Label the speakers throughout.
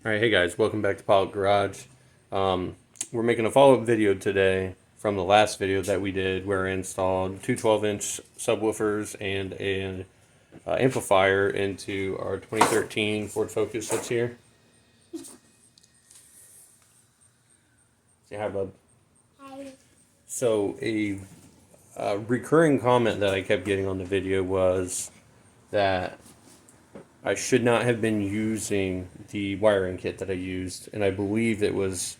Speaker 1: Alright, hey guys, welcome back to Pilot Garage. We're making a follow-up video today from the last video that we did where I installed two 12-inch subwoofers and an amplifier into our 2013 Ford Focus that's here. Say hi, bub. Hi. So a recurring comment that I kept getting on the video was that I should not have been using the wiring kit that I used, and I believe it was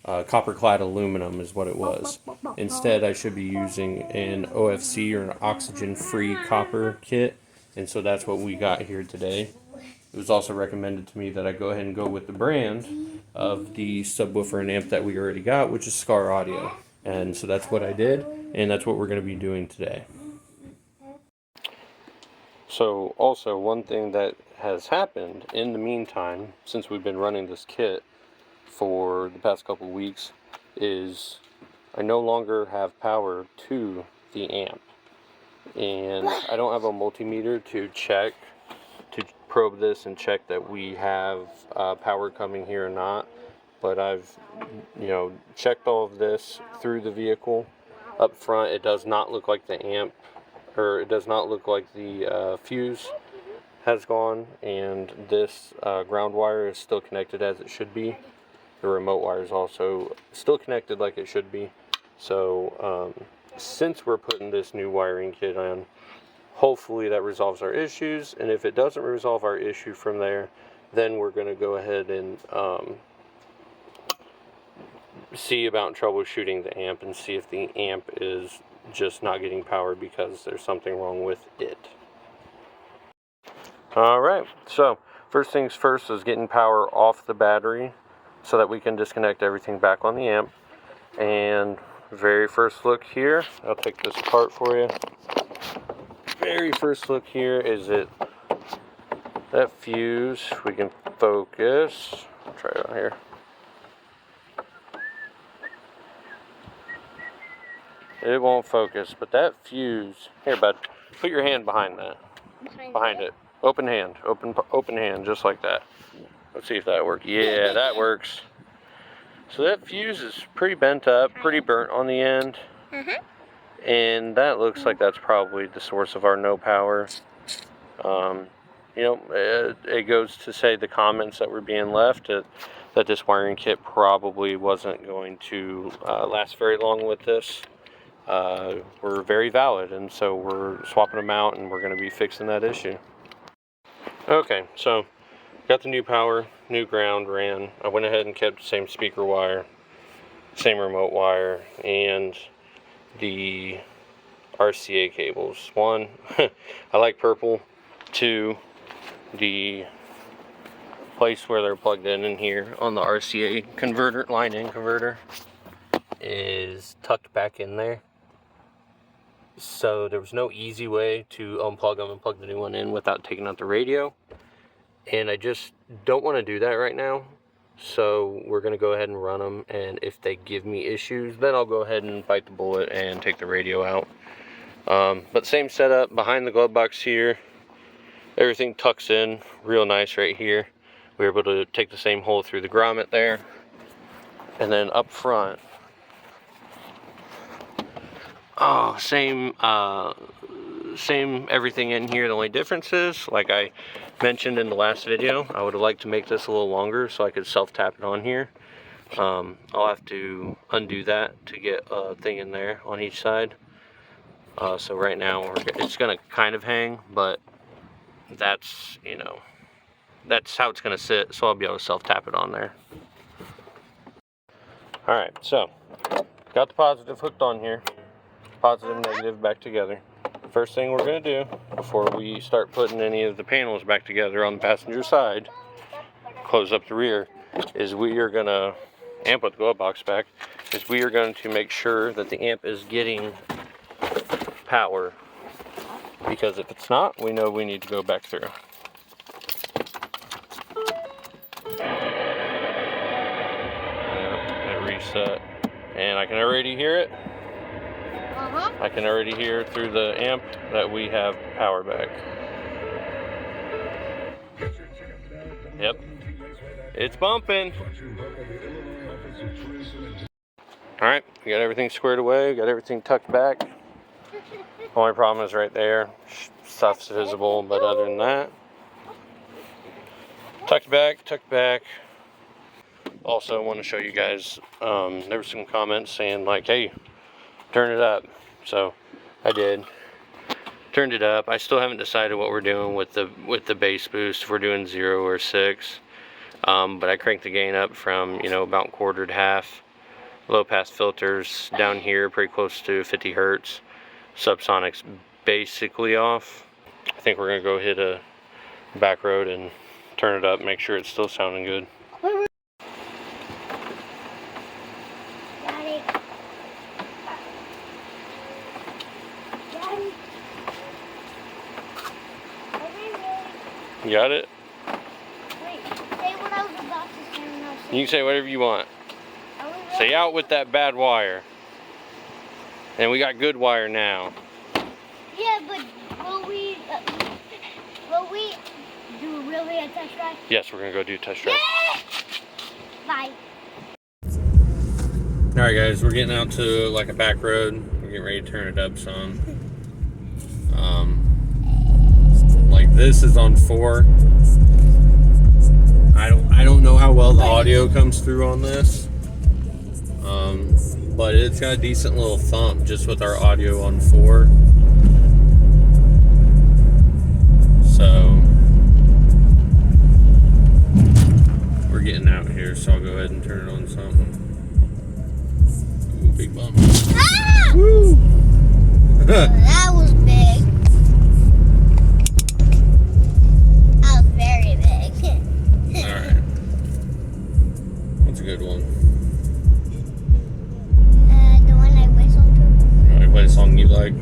Speaker 1: copper-clad aluminum is what it was. Instead, I should be using an OFC or an oxygen-free copper kit, and so that's what we got here today. It was also recommended to me that I go ahead and go with the brand of the subwoofer and amp that we already got, which is Skar Audio. And so that's what I did, and that's what we're going to be doing today. So also one thing that has happened in the meantime, since we've been running this kit for the past couple of weeks, is I no longer have power to the amp. And I don't have a multimeter to probe this and check that we have power coming here or not. But I've, checked all of this through the vehicle. Up front, it does not look like the amp, or it does not look like the fuse has gone, and this ground wire is still connected as it should be. The remote wire is also still connected like it should be. So since we're putting this new wiring kit on, hopefully that resolves our issues, and if it doesn't resolve our issue from there, then we're going to go ahead and see about troubleshooting the amp and see if the amp is just not getting power because there's something wrong with it. Alright, so first things first is getting power off the battery so that we can disconnect everything back on the amp. And very first look here, I'll take this apart for you. Very first look here is that fuse. We can focus. I'll try it on here. It won't focus, but that fuse, here bud, put your hand behind that. Behind it. Open hand, open hand, just like that. Let's see if that works. Yeah, that works. So that fuse is pretty bent up, pretty burnt on the end. And that looks like that's probably the source of our no power. It goes to say the comments that were being left that this wiring kit probably wasn't going to last very long with this. Were very valid, and so we're swapping them out and we're going to be fixing that issue. Okay, so got the new power, new ground ran. I went ahead and kept the same speaker wire, same remote wire, and the RCA cables. One, I like purple. Two, the place where they're plugged in here on the RCA converter, line-in converter, is tucked back in there. So there was no easy way to unplug them and plug the new one in without taking out the radio. And I just don't want to do that right now. So we're going to go ahead and run them. And if they give me issues, then I'll go ahead and bite the bullet and take the radio out. But same setup behind the glove box here. Everything tucks in real nice right here. We were able to take the same hole through the grommet there. And then up front, same everything in here. The only difference is, like I mentioned in the last video, I would have liked to make this a little longer so I could self-tap it on here. I'll have to undo that to get a thing in there on each side. So right now it's gonna kind of hang, but that's how it's gonna sit, so I'll be able to self-tap it on there. Alright, so got the positive hooked on here. Positive and negative back together. First thing we're going to do before we start putting any of the panels back together on the passenger side, close up the rear, is we are going to amp with the glove box back, is we are going to make sure that the amp is getting power, because if it's not, we know we need to go back through. It reset, and I can already hear it. I can already hear through the amp that we have power back. Yep. It's bumping. Alright, we got everything squared away, got everything tucked back. Only problem is right there. Stuff's visible, but other than that, tucked back. Also, want to show you guys, there were some comments saying like, hey, turn it up. So I did. Turned it up. I still haven't decided what we're doing with the bass boost, if we're doing 0 or 6. But I cranked the gain up from, you know, about quarter to half. Low pass filters down here pretty close to 50 hertz. Subsonic's basically off. I think we're gonna go hit a back road and turn it up, make sure it's still sounding good. You got it?
Speaker 2: Wait, say what I was about to say when I was saying.
Speaker 1: You can say whatever you want. Say out with that bad wire. And we got good wire now.
Speaker 2: Yeah, but will we do really a test drive?
Speaker 1: Yes, we're gonna go do a test drive.
Speaker 2: Yeah! Bye.
Speaker 1: Alright guys, we're getting out to like a back road. We're getting ready to turn it up some. Like this is on 4. I don't know how well the audio comes through on this. But it's got a decent little thump just with our audio on 4. So we're getting out here, so I'll go ahead and turn it on something. Ooh, big bump.
Speaker 2: Ah!
Speaker 1: Woo!
Speaker 2: That was big. That was very big.
Speaker 1: Alright. What's a good one?
Speaker 2: The one I whistled to.
Speaker 1: You want to play a song you like?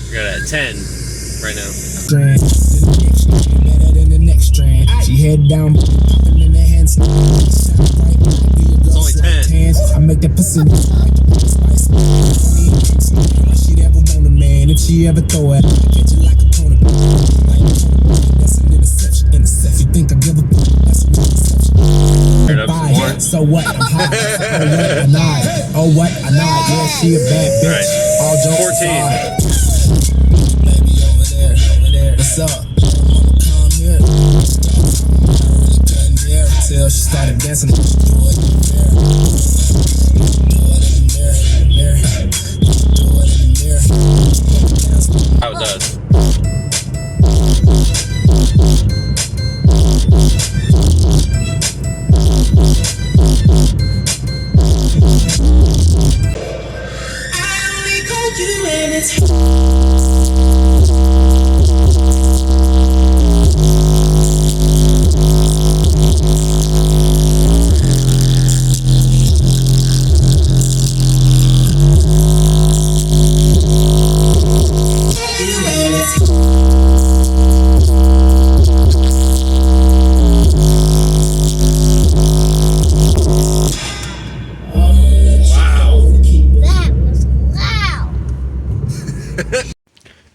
Speaker 1: We got it at 10 right now.
Speaker 3: Better than the next strand. She head down, popping in the hands.
Speaker 1: It's only 10.
Speaker 3: I make that pussy spice. She'd ever want a man if she ever throw it. Catch it like a tuna. That's an interception. You think I give a that's an interception.
Speaker 1: Turn up some more.
Speaker 3: So what? I'm high. Oh what? I nod. Yeah, she a bad bitch.
Speaker 1: Right.
Speaker 3: All jokes
Speaker 1: 14.
Speaker 3: aside. Baby over there. What's up? Mama come here. Till she started dancing. Do it in the mirror. Do it in the mirror. Do it in the mirror.
Speaker 1: How it does.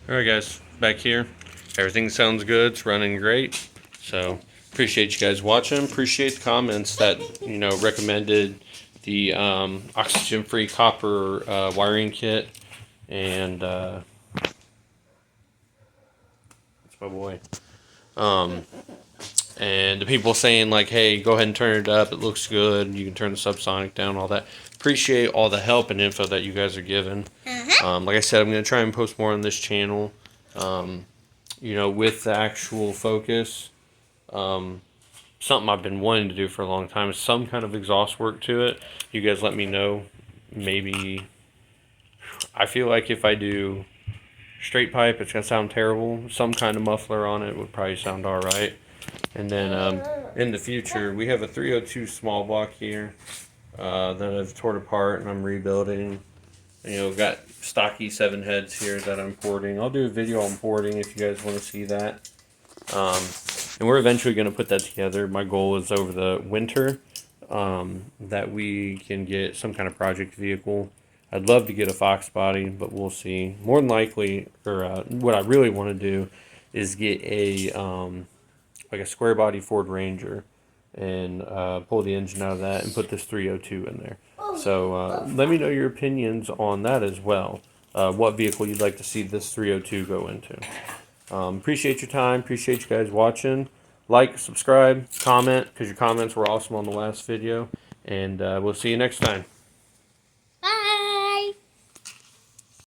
Speaker 1: Alright guys, back here. Everything sounds good, it's running great. So appreciate you guys watching. Appreciate the comments that, you know, recommended the oxygen-free copper wiring kit. And that's my boy. And the people saying like, hey, go ahead and turn it up, it looks good, you can turn the subsonic down, all that. Appreciate all the help and info that you guys are giving. Like I said, I'm going to try and post more on this channel, you know, with the actual focus. Something I've been wanting to do for a long time is some kind of exhaust work to it. You guys let me know. Maybe, I feel like if I do straight pipe, it's going to sound terrible. Some kind of muffler on it would probably sound alright. And then in the future, we have a 302 small block here that I've torn apart and I'm rebuilding. You know, got stocky 7 heads here that I'm porting. I'll do a video on porting if you guys want to see that. And we're eventually going to put that together. My goal is over the winter that we can get some kind of project vehicle. I'd love to get a Fox body, but we'll see. More than likely, or what I really want to do is get a like a square body Ford Ranger and pull the engine out of that and put this 302 in there. So let me know your opinions on that as well. What vehicle you'd like to see this 302 go into. Appreciate your time. Appreciate you guys watching. Like, subscribe, comment, because your comments were awesome on the last video. And we'll see you next time.